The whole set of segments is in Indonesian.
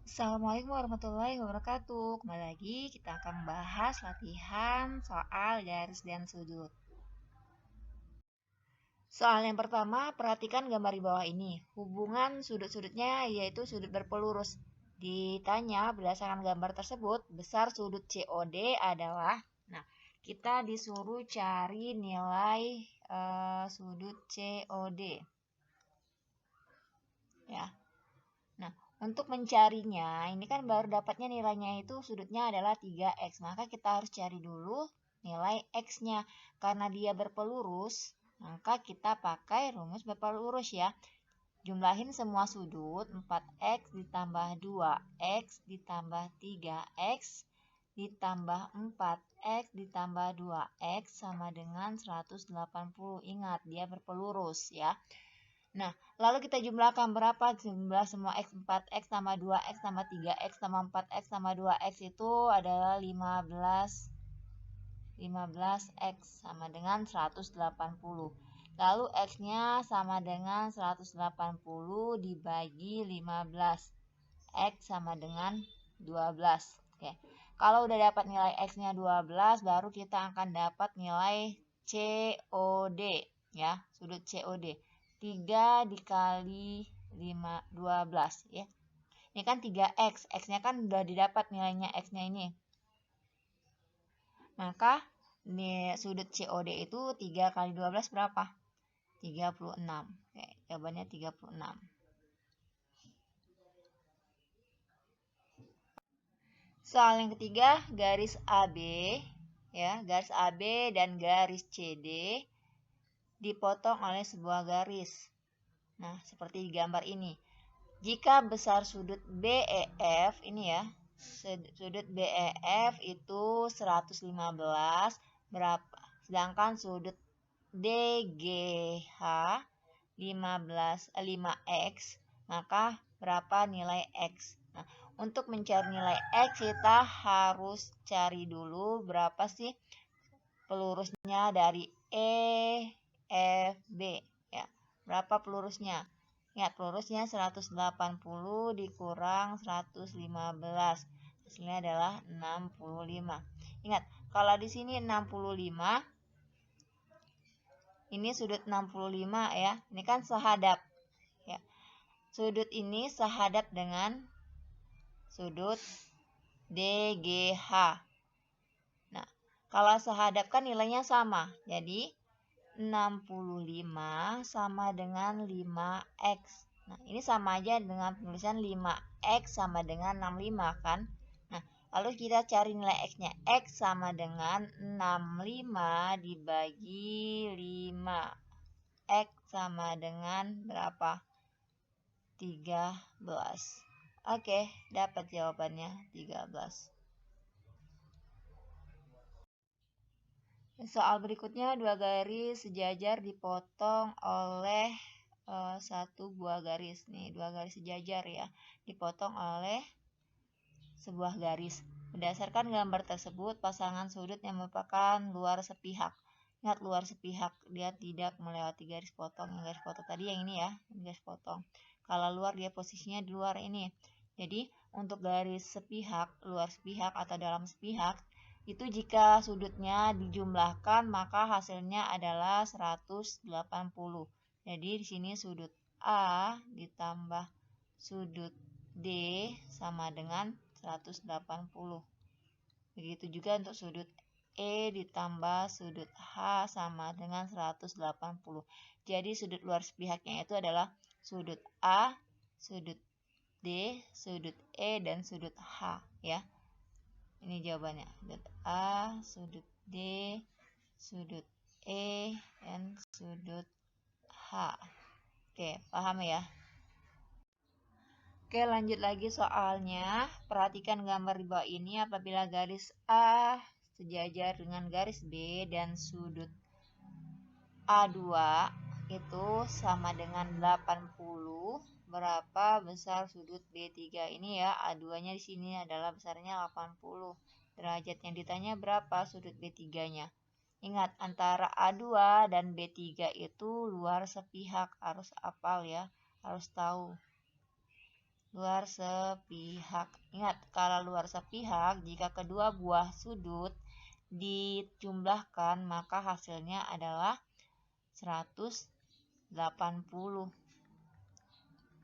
Assalamualaikum warahmatullahi wabarakatuh. Kembali lagi kita akan membahas latihan soal garis dan sudut. Soal yang pertama, perhatikan gambar di bawah ini. Hubungan sudut-sudutnya yaitu sudut berpelurus. Ditanya berdasarkan gambar tersebut, besar sudut COD adalah, nah, kita disuruh cari nilai sudut COD. Ya. Nah, untuk mencarinya, ini kan baru dapatnya nilainya itu sudutnya adalah 3x. Maka kita harus cari dulu nilai x-nya. Karena dia berpelurus, maka kita pakai rumus berpelurus ya. Jumlahin semua sudut, 4x ditambah 2x ditambah 3x ditambah 4x ditambah 2x sama dengan 180. Ingat, dia berpelurus ya. Nah, lalu kita jumlahkan berapa jumlah semua x, 4x tambah 2x tambah 3x tambah 4x tambah 2x itu adalah 15x sama dengan 180. Lalu x-nya sama dengan 180 dibagi 15. X sama dengan 12. Oke. Kalau udah dapat nilai x-nya 12, baru kita akan dapat nilai COD ya, sudut COD. 3 dikali 5, 12 ya. Ini kan 3x, x-nya kan udah didapat nilainya x-nya ini. Maka sudut COD itu 3 kali 12 berapa? 36. Oke, jawabannya 36. Soal yang ketiga, garis AB ya, garis AB dan garis CD dipotong oleh sebuah garis. Nah, seperti di gambar ini. Jika besar sudut BEF ini ya, sudut BEF itu 115 berapa? Sedangkan sudut DGH 5x, maka berapa nilai x? Nah, untuk mencari nilai x kita harus cari dulu berapa sih pelurusnya dari EFB ya. Berapa pelurusnya? Ingat, pelurusnya 180 dikurang 115. Hasilnya adalah 65. Ingat, kalau di sini 65, ini sudut 65 ya. Ini kan sehadap ya. Sudut ini sehadap dengan sudut DGH. Nah, kalau sehadap kan nilainya sama. Jadi 65 sama dengan 5x. Nah, ini sama aja dengan penulisan 5x sama dengan 65 kan. Nah, lalu kita cari nilai x-nya. X sama dengan 65 dibagi 5. X sama dengan berapa? 13. Oke, dapat jawabannya 13. Soal berikutnya, dua garis sejajar dipotong oleh satu buah garis. Nih, dua garis sejajar ya, dipotong oleh sebuah garis. Berdasarkan gambar tersebut, pasangan sudut yang merupakan luar sepihak. Ingat, luar sepihak, dia tidak melewati garis potong. Yang garis potong tadi yang ini ya, garis potong. Kalau luar, dia posisinya di luar ini. Jadi, untuk garis sepihak, luar sepihak atau dalam sepihak, itu jika sudutnya dijumlahkan maka hasilnya adalah 180. Jadi di sini sudut A ditambah sudut D sama dengan 180. Begitu juga untuk sudut E ditambah sudut H sama dengan 180. Jadi sudut luar sepihaknya itu adalah sudut A, sudut D, sudut E, dan sudut H ya. Ini jawabannya. Sudut A, sudut D, sudut E, dan sudut H. Oke, paham ya? Oke, lanjut lagi soalnya. Perhatikan gambar di bawah ini. Apabila garis A sejajar dengan garis B dan sudut A2 itu sama dengan 80, berapa besar sudut B3 ini ya? A2-nya di sini adalah besarnya 80 derajat. Yang ditanya berapa sudut B3-nya? Ingat, antara A2 dan B3 itu luar sepihak. Harus hafal ya, harus tahu. luar sepihak. Ingat, kalau luar sepihak, jika kedua buah sudut dijumlahkan, maka hasilnya adalah 180.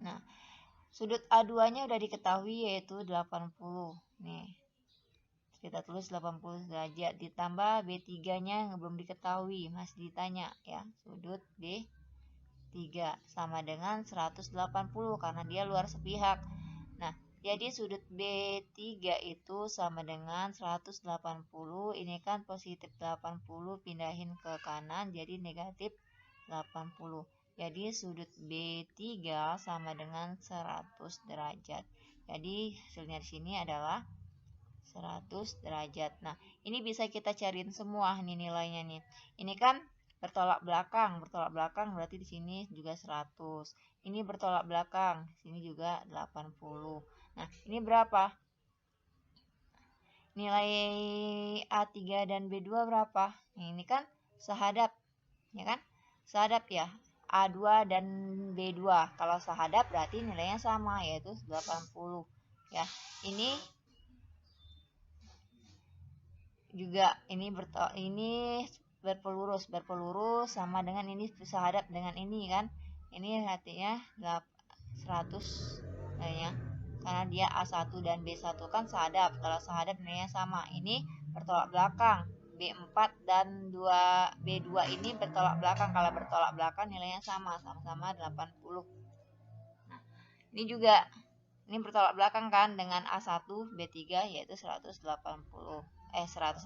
Nah, sudut A2-nya udah diketahui yaitu 80. Nih, kita tulis 80 derajat ditambah B3-nya yang belum diketahui, masih ditanya ya. Sudut B3 sama dengan 180 karena dia luar sepihak. Nah, jadi sudut B3 itu sama dengan 180. Ini kan positif 80, pindahin ke kanan jadi negatif 80. Jadi sudut B3 sama dengan 100 derajat. Jadi hasilnya di sini adalah 100 derajat. Nah, ini bisa kita cariin semua nih nilainya nih. Ini kan bertolak belakang. Bertolak belakang berarti di sini juga 100. Ini bertolak belakang, di sini juga 80. Nah, ini berapa? Nilai A3 dan B2 berapa? Nah, ini kan sahadap, ya kan? Sahadap ya. A2 dan B2. Kalau sahadap berarti nilainya sama yaitu 80. Ya. Ini juga ini berpelurus sama dengan ini sahadap dengan ini kan. Ini artinya 100 nilainya karena dia A1 dan B1 kan sahadap. Kalau sahadap nilainya sama. Ini bertolak belakang. B4 dan B2 ini bertolak belakang. Kalau bertolak belakang nilainya sama-sama 80. Nah, ini juga ini bertolak belakang kan dengan A1 B3 yaitu 180. 100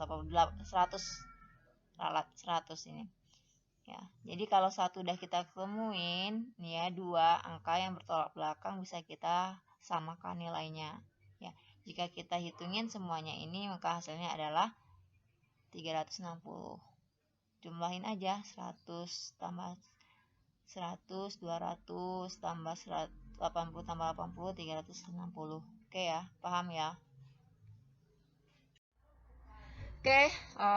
ini. Ya, jadi kalau satu udah kita temuin, nih ya, dua angka yang bertolak belakang bisa kita samakan nilainya. Ya, jika kita hitungin semuanya ini, maka hasilnya adalah 360. Jumlahin aja 100 tambah 100, 200 tambah 80 tambah 80, 360. Oke ya, paham ya? Oke,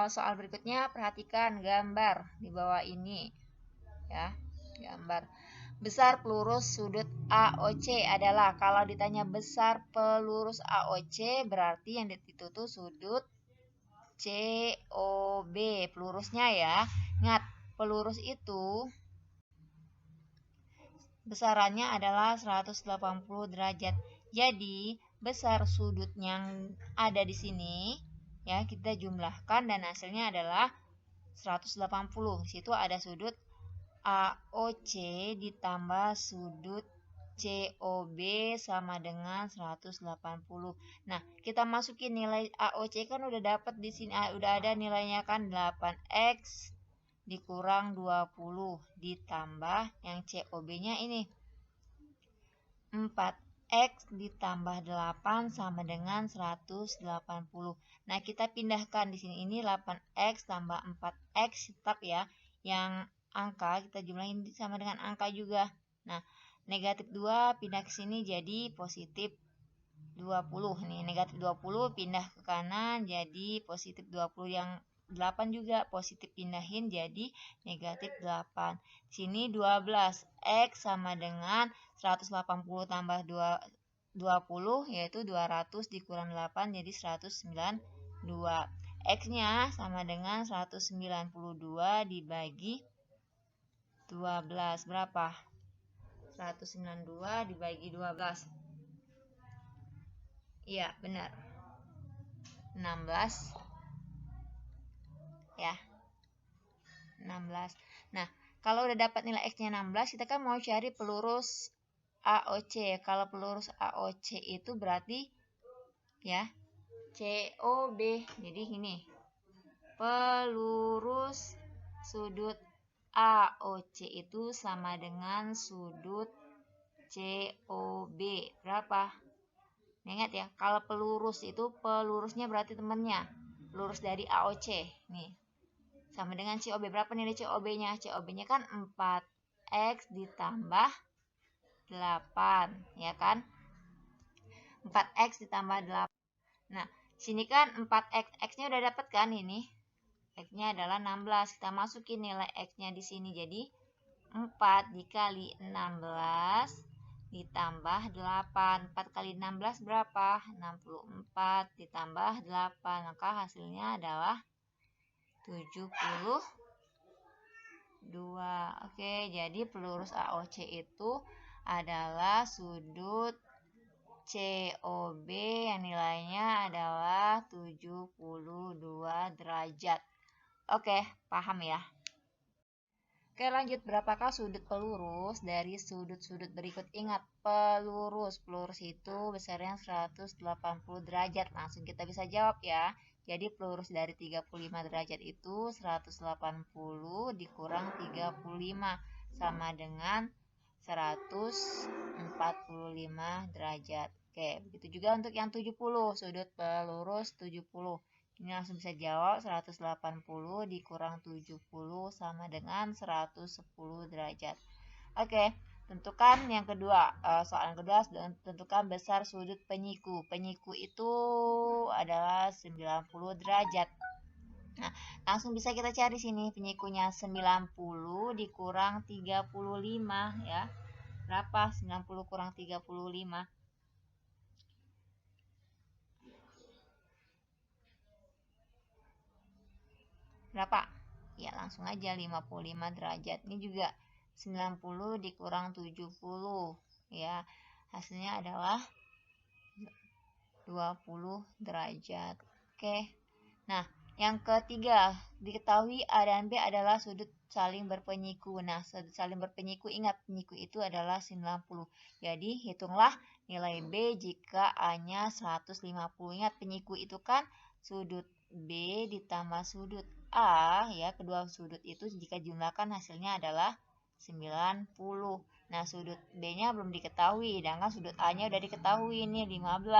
soal berikutnya perhatikan gambar di bawah ini. Ya, gambar. Besar pelurus sudut AOC adalah, kalau ditanya besar pelurus AOC berarti yang ditutup sudut COB, pelurusnya ya. Ingat, pelurus itu besarannya adalah 180 derajat. Jadi, besar sudut yang ada di sini ya kita jumlahkan dan hasilnya adalah 180. Situ ada sudut AOC ditambah sudut COB sama dengan 180. Nah, kita masukin nilai AOC kan udah dapat di sini, udah ada nilainya kan 8X dikurang 20 ditambah yang COB-nya ini 4X ditambah 8 sama dengan 180. Nah, kita pindahkan di sini ini 8X tambah 4X tetap ya. Yang angka kita jumlahin sama dengan angka juga. Nah, negatif 2 pindah ke sini jadi positif 20. Nih, negatif 20 pindah ke kanan jadi positif 20. Yang 8 juga positif pindahin jadi negatif 8. Sini 12. X sama dengan 180 tambah 20 yaitu 200 dikurang 8 jadi 192. X-nya sama dengan 192 dibagi 12. Berapa? 192 dibagi 12. Iya, benar. 16. Ya. 16. Nah, kalau udah dapat nilai X-nya 16, kita kan mau cari pelurus AOC. Kalau pelurus AOC itu berarti ya COB. Jadi ini pelurus sudut AOC itu sama dengan sudut COB. Berapa? Ingat ya, kalau pelurus itu pelurusnya berarti temennya. Pelurus dari AOC. Nih. Sama dengan COB. Berapa nilai COB-nya? COB-nya kan 4X ditambah 8, ya kan? 4X ditambah 8. Nah, sini kan 4X. X-nya udah dapat kan ini? X-nya adalah 16. Kita masukin nilai X-nya di sini. Jadi 4 dikali 16 ditambah 8. 4 kali 16 berapa? 64 ditambah 8. Maka hasilnya adalah 72. Oke, jadi pelurus AOC itu adalah sudut COB yang nilainya adalah 72 derajat. Oke, paham ya? Oke, lanjut. Berapakah sudut pelurus dari sudut-sudut berikut? Ingat, pelurus itu besarnya 180 derajat. Langsung kita bisa jawab ya. Jadi pelurus dari 35 derajat itu 180 dikurang 35 sama dengan 145 derajat. Oke, begitu juga untuk yang 70, sudut pelurus 70. Ini langsung bisa jawab 180 dikurang 70 sama dengan 110 derajat. Oke, tentukan yang kedua. Soal yang kedua, tentukan besar sudut penyiku. Penyiku itu adalah 90 derajat. Nah, langsung bisa kita cari sini penyikunya 90 dikurang 35 ya. Berapa? 90 kurang 35. Berapa? Ya, langsung aja 55 derajat. Ini juga 90 dikurang 70 ya. Hasilnya adalah 20 derajat. Oke. Nah, yang ketiga, diketahui A dan B adalah sudut saling berpenyiku. Nah, sudut saling berpenyiku, ingat penyiku itu adalah 90. Jadi, hitunglah nilai B jika A-nya 150. Ingat penyiku itu kan sudut B ditambah sudut A ya, kedua sudut itu jika jumlahkan hasilnya adalah 90. Nah, sudut B-nya belum diketahui, sedangkan sudut A-nya udah diketahui ini 15.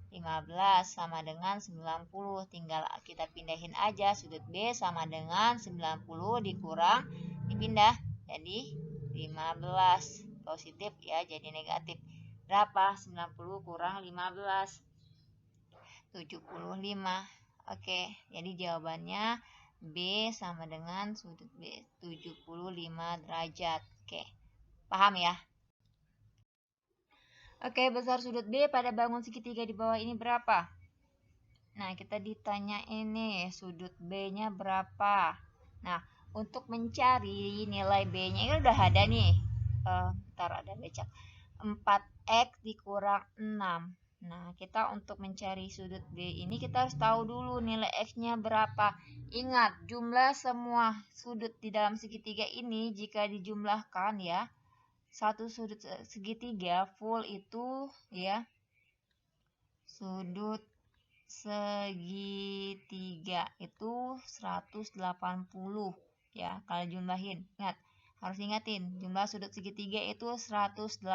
15 sama dengan 90. Tinggal kita pindahin aja, sudut B sama dengan 90 dikurang dipindah jadi 15. Positif ya, jadi negatif. Berapa? 90 kurang 15. 75. Oke, jadi jawabannya B sama dengan sudut B 75 derajat. Oke, paham ya? Oke, besar sudut B pada bangun segitiga di bawah ini berapa? Nah, kita ditanya ini sudut B-nya berapa. Nah, untuk mencari nilai B-nya ini udah ada nih. Bentar, ada becak. 4x dikurang 6. Nah, kita untuk mencari sudut B ini kita harus tahu dulu nilai X-nya berapa. Ingat, jumlah semua sudut di dalam segitiga ini jika dijumlahkan ya, satu sudut segitiga full itu ya, sudut segitiga itu 180 ya, kalau jumlahin. Ingat, harus ingatin jumlah sudut segitiga itu 180.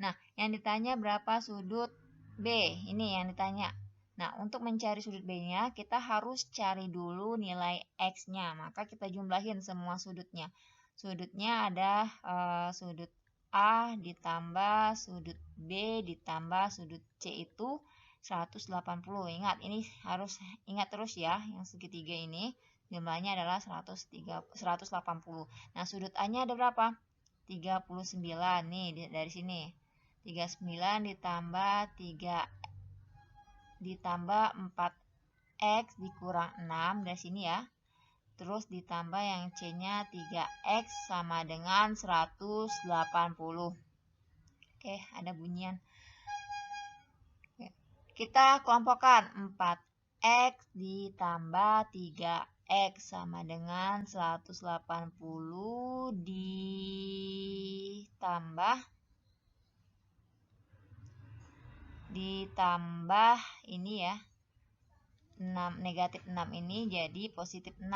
Nah, yang ditanya berapa sudut B? Ini yang ditanya. Nah, untuk mencari sudut B-nya, kita harus cari dulu nilai X-nya. Maka kita jumlahin semua sudutnya. Sudutnya ada sudut A ditambah sudut B ditambah sudut C itu 180. Ingat, ini harus ingat terus ya, yang segitiga ini jumlahnya adalah 180. Nah, sudut A-nya ada berapa? 39 nih dari sini. 39 ditambah 4x dikurang 6 dari sini ya. Terus ditambah yang C-nya 3x sama dengan 180. Oke, ada bunyian. Kita kelompokkan 4x ditambah 3x sama dengan 180 ditambah ini ya, 6, negatif 6 ini jadi positif 6.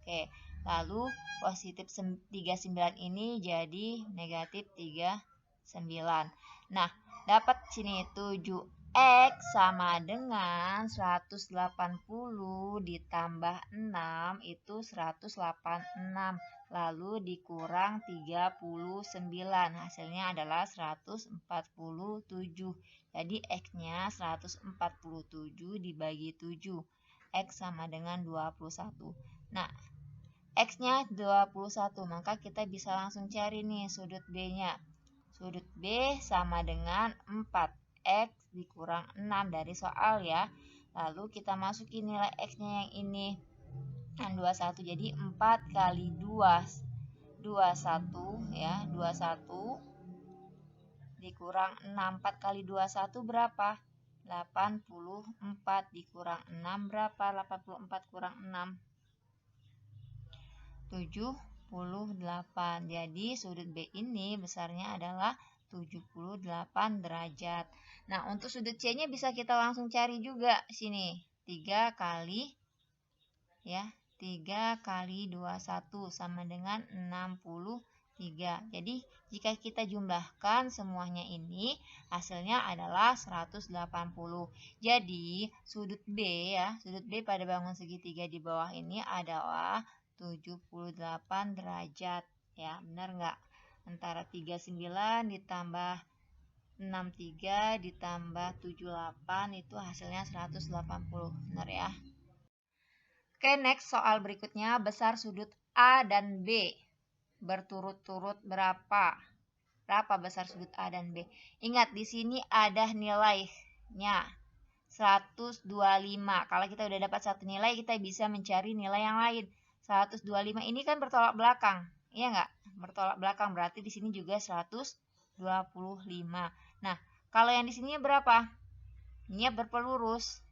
Oke, lalu positif 39 ini jadi negatif 39. Nah, dapat sini 7x sama dengan 180 ditambah 6 itu 186. Lalu dikurang 39. Hasilnya adalah 147. Jadi X-nya 147 dibagi 7. X sama dengan 21. Nah, X-nya 21. Maka kita bisa langsung cari nih sudut B-nya. Sudut B sama dengan 4x dikurang 6 dari soal ya. Lalu kita masukin nilai x-nya yang ini. Yang 21 jadi 4 kali 2 21 ya, 21 dikurang 6. 4 kali 21 berapa? 84 dikurang 6 berapa? 84 kurang 6 78. Jadi sudut B ini besarnya adalah 78 derajat. Nah, untuk sudut C-nya bisa kita langsung cari juga sini. 3 kali ya, 3 kali 21 sama dengan 63. Jadi, jika kita jumlahkan semuanya ini, hasilnya adalah 180. Jadi, sudut B ya, sudut B pada bangun segitiga di bawah ini adalah 78 derajat. Ya, benar nggak? Antara 39 ditambah 63 ditambah 78 itu hasilnya 180. Benar ya? Oke, next soal berikutnya. Besar sudut A dan B berturut-turut berapa? Berapa besar sudut A dan B? Ingat, di sini ada nilainya 125. Kalau kita udah dapat satu nilai, kita bisa mencari nilai yang lain. 125 ini kan bertolak belakang. Iya nggak? Bertolak belakang berarti di sini juga 125. Nah, kalau yang di sini berapa? Ini berpelurus.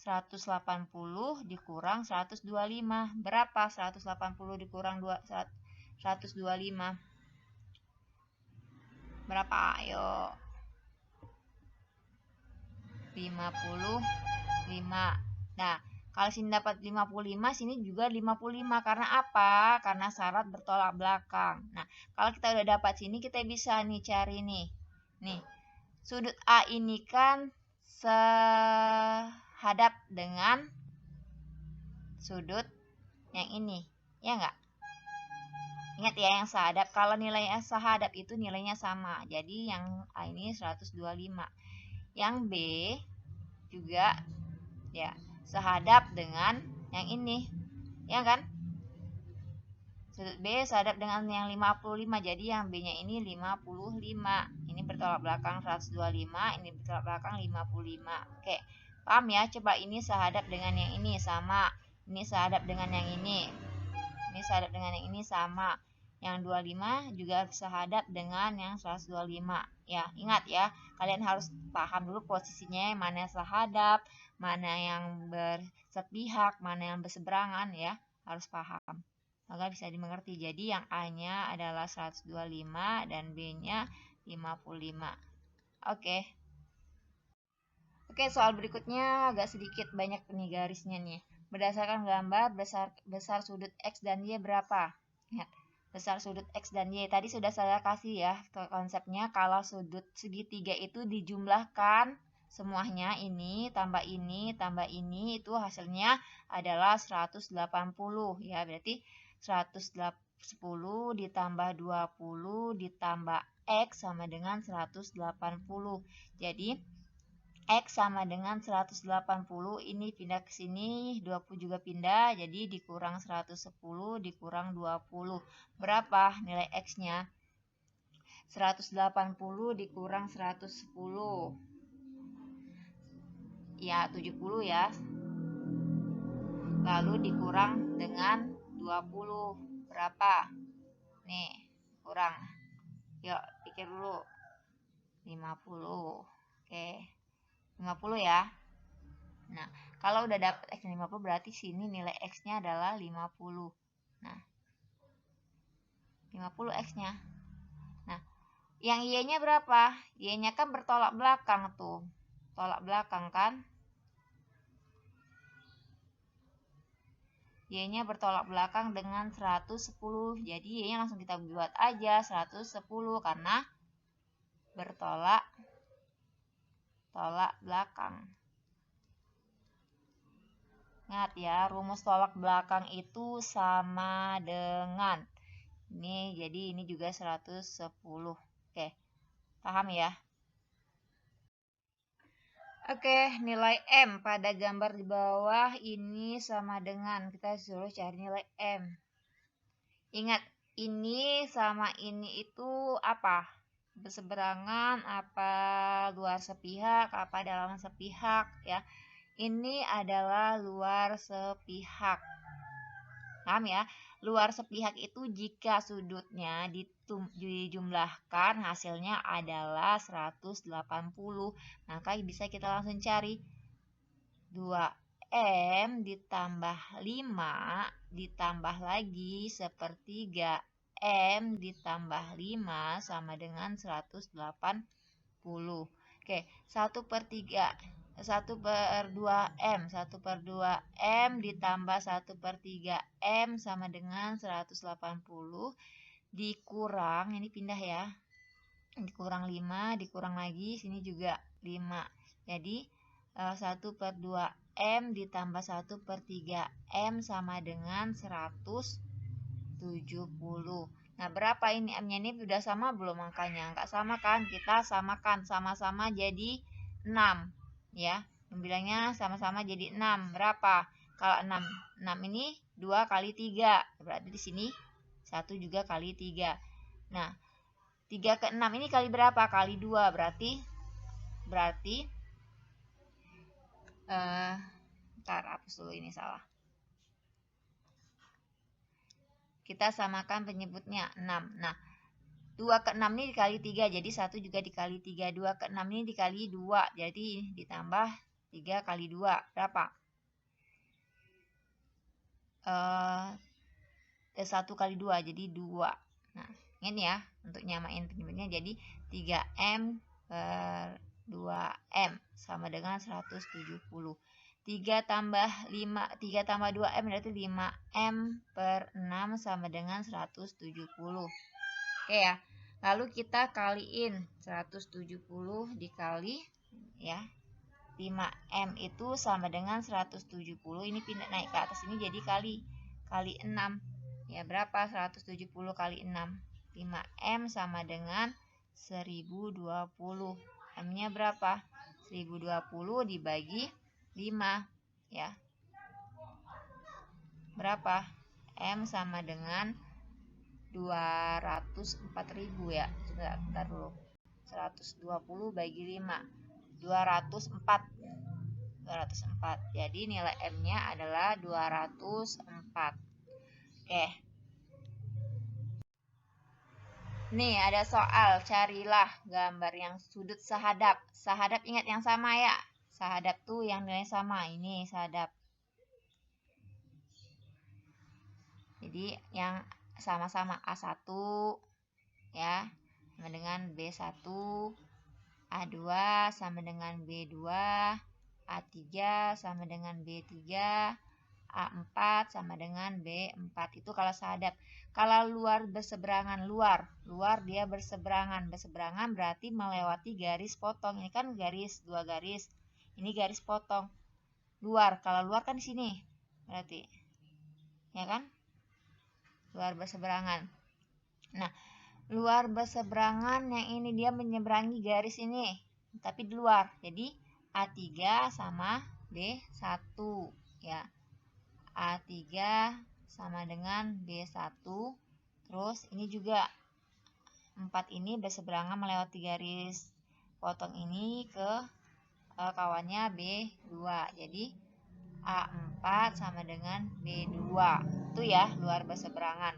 180 dikurang 125. Berapa 180 dikurang 125? Berapa? Ayo. 55. Nah, kalau sini dapat 55, sini juga 55. Karena apa? Karena syarat bertolak belakang. Nah, kalau kita udah dapat sini, kita bisa nih cari nih. Nih, sudut A ini kan sehadap dengan sudut yang ini. Ya enggak? Ingat ya, yang sehadap. Kalau nilainya sehadap itu nilainya sama. Jadi yang A ini 125. Yang B juga ya sehadap dengan yang ini. Ya kan? Sudut B sehadap dengan yang 55. Jadi yang B-nya ini 55. Ini bertolak belakang 125, ini bertolak belakang 55. Oke. Paham ya? Coba ini sehadap dengan yang ini sama. Ini sehadap dengan yang ini. Ini sehadap dengan yang ini sama. Yang 25 juga sehadap dengan yang 125. Ya, ingat ya, kalian harus paham dulu posisinya, mana yang sehadap, mana yang bersepihak, mana yang berseberangan ya. Harus paham agar bisa dimengerti. Jadi yang A-nya adalah 125 dan B-nya 55. Oke. Oke, soal berikutnya agak sedikit banyak nih garisnya nih. Berdasarkan gambar, besar sudut X dan Y berapa? Lihat, besar sudut X dan Y. Tadi sudah saya kasih ya konsepnya, kalau sudut segitiga itu dijumlahkan semuanya, ini tambah ini tambah ini, itu hasilnya adalah 180 ya. Berarti 110 ditambah 20 ditambah X sama dengan 180. Jadi X sama dengan 180, ini pindah ke sini, 20 juga pindah, jadi dikurang 110 dikurang 20. Berapa nilai X-nya? 180 dikurang 110. Ya, 70 ya. Lalu dikurang dengan 20. Berapa? Nih, kurang. Yuk, pikir dulu. 50. Oke. 50 ya. Nah, kalau udah dapat X 50 berarti sini nilai X-nya adalah 50. Nah, 50 X-nya. Nah, yang Y-nya berapa? Y-nya kan bertolak belakang tuh. Tolak belakang kan? Y-nya bertolak belakang dengan 110. Jadi Y-nya langsung kita buat aja 110 karena bertolak belakang. Ingat ya, rumus tolak belakang itu sama dengan ini, jadi ini juga 110. Oke, paham ya? Oke, nilai M pada gambar di bawah ini sama dengan, kita suruh cari nilai M. Ingat, ini sama ini itu apa? berseberangan, apa luar sepihak, apa dalam sepihak ya. Ini adalah luar sepihak. Paham ya? Luar sepihak itu jika sudutnya dijumlahkan hasilnya adalah 180. Maka bisa kita langsung cari 2M ditambah 5 ditambah lagi sepertiga M ditambah 5 sama dengan 180. Oke, 1/2M. 1/2M ditambah 1/3M sama dengan 180. Dikurang, ini pindah ya. Dikurang 5, dikurang lagi, sini juga 5. Jadi 1/2M ditambah 1/3M sama dengan 170. Nah, berapa ini M-nya? Ini sudah sama belum angkanya? Enggak sama kan? Kita samakan, sama-sama jadi 6 ya. Pembilangnya sama-sama jadi 6. Berapa? Kalau 6 ini 2 kali 3. Berarti di sini 1 juga kali 3. Nah, 3 ke 6 ini kali berapa? Kali 2. Berarti ntar hapus dulu, ini salah. Kita samakan penyebutnya 6. Nah, 2 ke 6 ini dikali 3, jadi 1 juga dikali 3. 2 ke 6 ini dikali 2, jadi ditambah 3 kali 2. Berapa? 1 kali 2, jadi 2. Nah, ini ya, untuk nyamain penyebutnya. Jadi 3M per 2M sama dengan 170. 3 tambah 2M berarti 5M per 6 sama dengan 170. Oke ya. Lalu kita kaliin 170 dikali ya. 5M itu sama dengan 170. Ini pindah naik ke atas ini jadi kali 6. Ya, berapa 170 kali 6? 5M sama dengan 1020. M-nya berapa? 1020 dibagi 5 ya. Berapa? M sama dengan 204.000 ya. Bentar dulu. 120 bagi 5. 204. Jadi nilai M-nya adalah 204. Oke. Nih ada soal, carilah gambar yang sudut sahadap. Sahadap ingat yang sama ya. Sahadap tuh yang nilai sama. Ini sahadap. Jadi yang sama-sama A1 ya sama dengan B1, A2 sama dengan B2, A3 sama dengan B3, A4 sama dengan B4. Itu kalau sahadap. Kalau luar berseberangan, luar dia berseberangan berarti melewati garis potong. Ini kan garis, 2 garis. Ini garis potong. Luar, kalau luar kan di sini. Berarti ya kan? Luar berseberangan. Nah, luar berseberangan yang ini dia menyeberangi garis ini, tapi di luar. Jadi A3 sama B1 ya. A3 sama dengan B1. Terus ini juga 4 ini berseberangan melewati garis potong ini ke kawannya B2. Jadi A4 sama dengan B2. Itu ya luar berseberangan.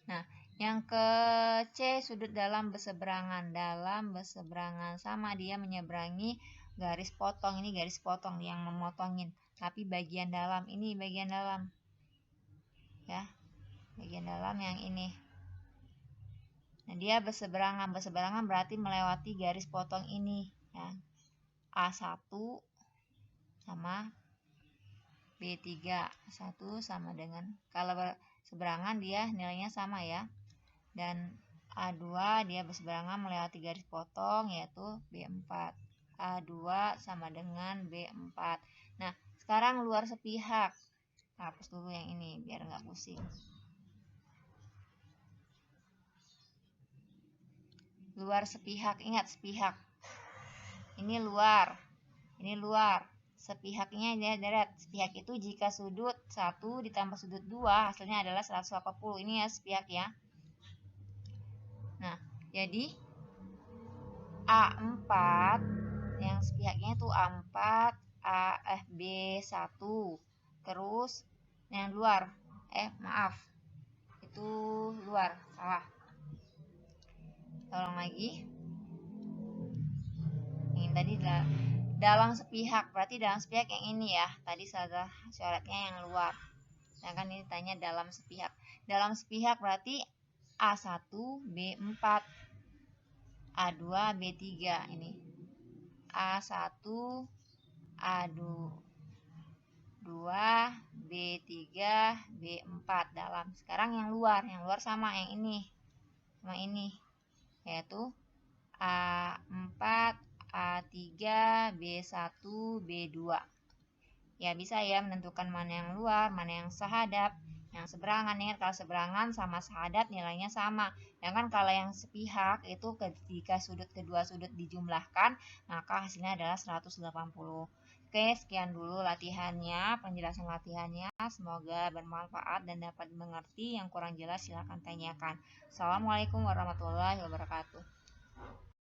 Nah, yang ke C sudut dalam berseberangan. Dalam berseberangan sama dia menyeberangi garis potong. Ini garis potong yang memotongin. Tapi bagian dalam, ini bagian dalam. Ya. Bagian dalam yang ini. Nah, dia berseberangan. Berseberangan berarti melewati garis potong ini, ya. A1 sama B3. 1 sama dengan, kalau berseberangan dia nilainya sama ya. Dan A2 dia berseberangan melewati garis potong yaitu B4. A2 sama dengan B4. Nah, sekarang luar sepihak. Hapus dulu yang ini biar nggak pusing. Luar sepihak, ingat sepihak. Ini luar. sepihaknya ya deret. Sepihak itu jika sudut 1 ditambah sudut 2 hasilnya adalah 180. Ini ya sepihak ya. Nah, jadi A4 yang sepihaknya itu A4 B1. Terus yang luar maaf. Itu luar, salah. Tolong lagi. Ini tadi dalam sepihak, berarti dalam sepihak yang ini ya. Tadi salah syaratnya yang luar. Sedangkan ini tanya dalam sepihak. Dalam sepihak berarti A1 B4 A2 B3 ini. A1 A2 B3 B4 dalam. Sekarang yang luar sama yang ini. Sama ini yaitu A4 A3 B1 B2. Ya bisa ya menentukan mana yang luar, mana yang sehadap, yang seberangan ya. Kalau seberangan sama sehadap nilainya sama. Sedangkan kalau yang sepihak itu ketika kedua sudut dijumlahkan maka hasilnya adalah 180. Oke, sekian dulu latihannya, penjelasan latihannya. Semoga bermanfaat dan dapat dimengerti. Yang kurang jelas silahkan tanyakan. Assalamualaikum warahmatullahi wabarakatuh.